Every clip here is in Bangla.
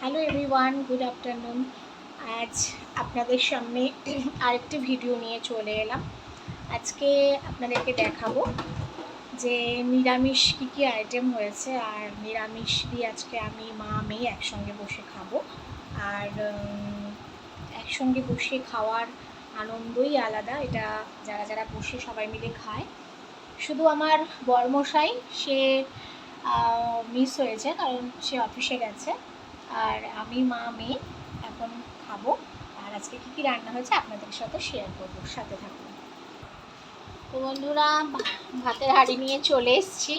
Hello everyone, good afternoon. আজ আপনাদের সামনে আরেকটি ভিডিও নিয়ে চলে এলাম। আজকে আপনাদেরকে দেখাবো যে নিরামিষ কী কী আইটেম হয়েছে, আর নিরামিষ দিয়ে আজকে আমি মা মেয়ে একসঙ্গে বসে খাবো। আর একসঙ্গে বসে খাওয়ার আনন্দই আলাদা। এটা যারা যারা বসে সবাই মিলে খায়। শুধু আমার বরমশাই সে মিস হয়েছে, কারণ সে অফিসে গেছে। আর আমি মা মেয়ে এখন খাবো। আর আজকে কী কী রান্না হয়েছে আপনাদের সাথে শেয়ার করবো, সাথে থাকুন। তো বন্ধুরা, ভাতের হাঁড়ি নিয়ে চলে এসেছি।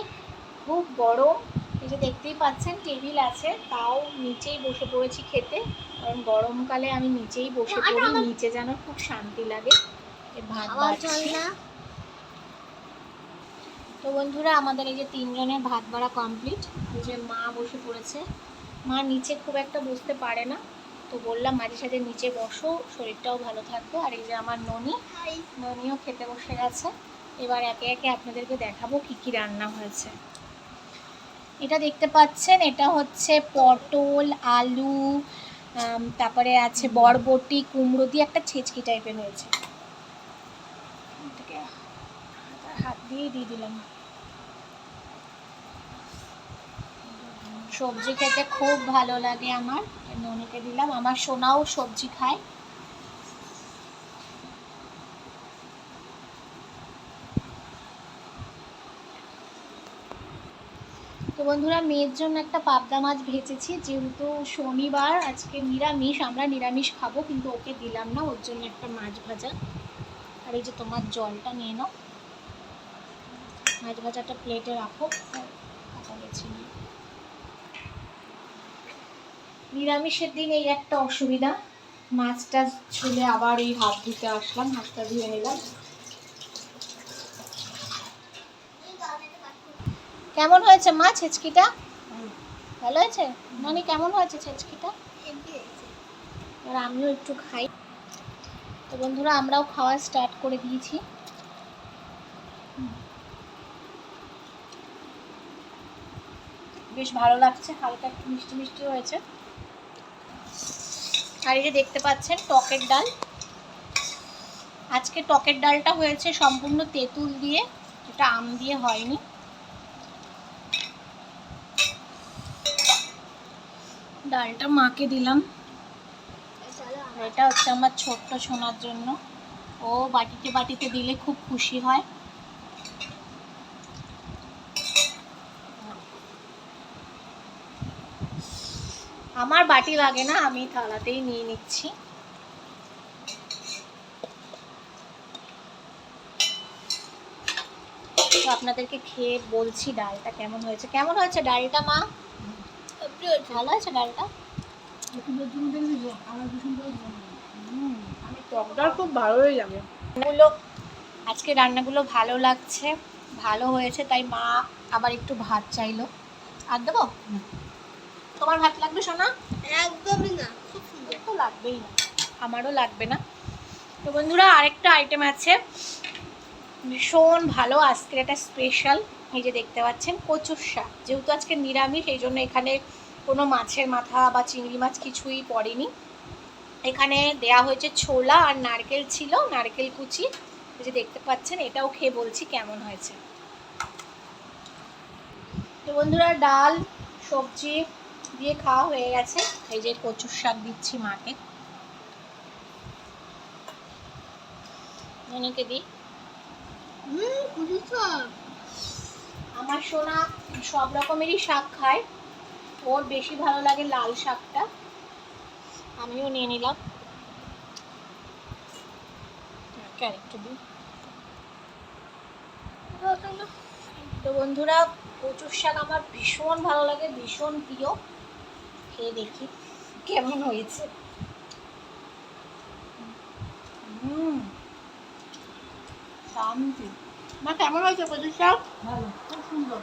খুব গরম, এই যে দেখতেই পাচ্ছেন টেবিল আছে, তাও নিচেই বসে পড়েছি খেতে। কারণ গরমকালে আমি নিচেই বসে পড়ি, নিচে যেন খুব শান্তি লাগে। ভাত বাড়ছি। তো বন্ধুরা, আমাদের এই যে 3 জনের ভাত বাড়া কমপ্লিট। এই যে মা বসে পড়েছে। মা নিচে খুব একটা বসতে পারে না, তো বললাম মাঝে সাঝে নিচে বসো, শরীরটাও ভালো থাকবে। আর এই যে আমার ননিও খেতে বসে গেছে। এবার একে একে আপনাদেরকে দেখাবো কি কি রান্না হয়েছে। এটা দেখতে পাচ্ছেন, এটা হচ্ছে পটল, আলু, তারপরে আছে বরবটি, কুমড়ো দিয়ে একটা ছেচকি টাইপের হয়েছে। হাত দিয়ে দিলাম। সবজি খেতে খুব ভালো লাগে আমার, ননিকে দিলাম। আমার সোনাও সবজি খায়। তো বন্ধুরা, মেয়ের জন্য একটা পাবদা মাছ ভেজেছি, যেহেতু শনিবার আজকে নিরামিষ, আমরা নিরামিষ খাবো, কিন্তু ওকে দিলাম না, ওর জন্য একটা মাছ ভাজা। আর এই যে তোমার জলটা নিয়ে নাও, মাছ ভাজাটা প্লেটে রাখো। নিরামিষের দিন এই একটা অসুবিধা, মাছটা ছুলে আবার এই হাত ধুতে আসলাম, হাতটা ধুয়ে নিলাম। কেমন হয়েছে মা ছেচকিটা? ভালো হয়েছে? ননি কেমন হয়েছে ছেচকিটা? আর আমিও একটু খাই। তো বন্ধুরা, আমরাও খাওয়া স্টার্ট করে দিয়েছি। বেশ ভালো লাগছে, হালকা একটু মিষ্টি মিষ্টি হয়েছে। আর এই যে দেখতে পাচ্ছেন টকের ডাল। আজকে টকের ডালটা হয়েছে সম্পূর্ণ তেঁতুল দিয়ে, এটা আম দিয়ে হয়নি। ডালটা মাকে দিলাম। এটা হচ্ছে আমার ছোট্ট সোনার জন্য, ও বাটিতে বাটিতে দিলে খুব খুশি হয়। আমার বাটি লাগে না, আমি থালাতেই নিয়ে নিচ্ছি। তো আপনাদেরকে খেয়ে বলছি ডালটা কেমন হয়েছে। কেমন হয়েছে ডালটা মা? ভালো আছে ডালটা? টকটা খুব ভালোই লাগে। আজকে রান্নাগুলো ভালো লাগছে, ভালো হয়েছে, তাই মা আবার একটু ভাত চাইলো। আর দেবো? তোমার ভাত লাগবে সোনা? একদমই না, খুব সুন্দর। তো লাগবেই না, আমারও লাগবে না। তো বন্ধুরা, আরেকটা আইটেম আছে, ভীষণ ভালো, আজকে এটা স্পেশাল। এই যে দেখতে পাচ্ছেন কচুর শাক। যেহেতু আজকে নিরামিষ, এই জন্য এখানে কোনো মাছের মাথা বা চিংড়ি মাছ কিছুই পড়েনি। এখানে দেয়া হয়েছে ছোলা আর নারকেল ছিল, নারকেল কুচি। এই যে দেখতে পাচ্ছেন, এটাও খেয়ে বলছি কেমন হয়েছে। তো বন্ধুরা, ডাল সবজি দিয়ে খাওয়া হয়ে গেছে। এই যে কচুর শাক দিচ্ছি মাকে, ননিকে দিই। আমার সোনা সব রকমেরই শাক খায়, ওর বেশি ভালো লাগে লাল শাকটা। আমিও নিয়ে নিলাম, আরেকটু দিই। তো বন্ধুরা, কচুর শাক আমার ভীষণ ভালো লাগে, ভীষণ প্রিয়। খেয়ে দেখি কেমন হয়েছে। শান্তি। মা কেমন হয়েছে কচুর শাক? ভালো, খুব সুন্দর।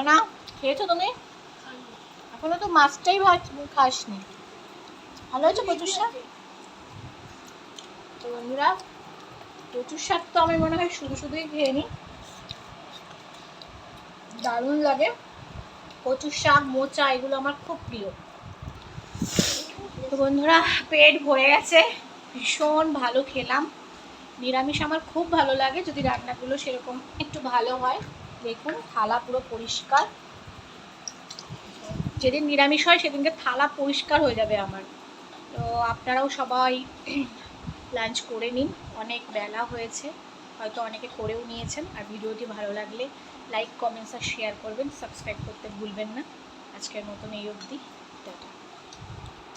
না, খেয়েছো তুমি? এখনো তো মাছটাই খাসনি। ভালো হয়েছে কচুর শাক? তো বন্ধুরা, কচুর শাক তো আমি মনে হয় শুধু শুধুই খেয়ে নিই, দারুণ লাগে। কচুর শাক, মোচা, এগুলো আমার খুব প্রিয়। তো বন্ধুরা, পেট ভরে গেছে, ভীষণ ভালো খেলাম। নিরামিষ আমার খুব ভালো লাগে যদি রান্নাগুলো সেরকম একটু ভালো হয়। দেখুন থালা পুরো পরিষ্কার। যেদিন নিরামিষ হয় সেদিনকে থালা পরিষ্কার হয়ে যাবে আমার। তো আপনারাও সবাই লাঞ্চ করে নিন, অনেক বেলা হয়েছে, হয়তো অনেকে করেও নিয়েছেন। আর ভিডিওটি ভালো লাগলে লাইক, কমেন্টস আর শেয়ার করবেন, সাবস্ক্রাইব করতে ভুলবেন না। আজকের মতন এই অবধি, টাটা।